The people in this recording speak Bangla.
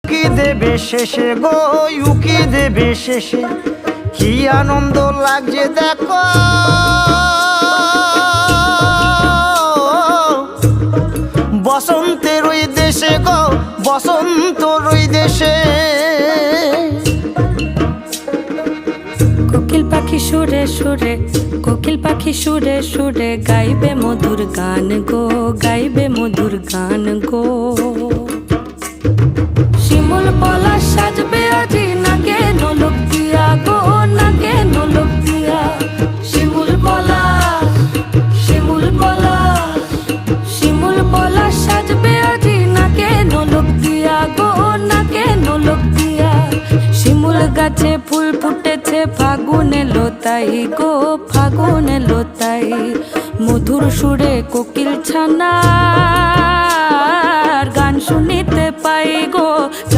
উকি দেবে শেষে গো, উকি দেবে শেষে। কি আনন্দ লাগছে দেখো, বসন্তের ওই দেশে গো, বসন্তর ওই দেশে। কোকিল পাখি সুরে সুরে, কোকিল পাখি সুরে সুরে গাইবে মধুর গান গো, গাইবে মধুর গান গো। শিমুল পলাশ সাজবে আজি নাগে নোলক দিয়া গো, নাগে নোলক দিয়া। শিমুল পলাশ, শিমুল পলাশ, শিমুল পলাশ সাজবে আজি নাগে নোলক দিয়া গো, নাগে নোলক দিয়া। শিমুল গাছে ফুল ফুটেছে ফাগুন এলো তাই গো, ফাগুন এলো তাই। মধুর সুরে কোকিল ছানার গান শুনিতে পাই গো।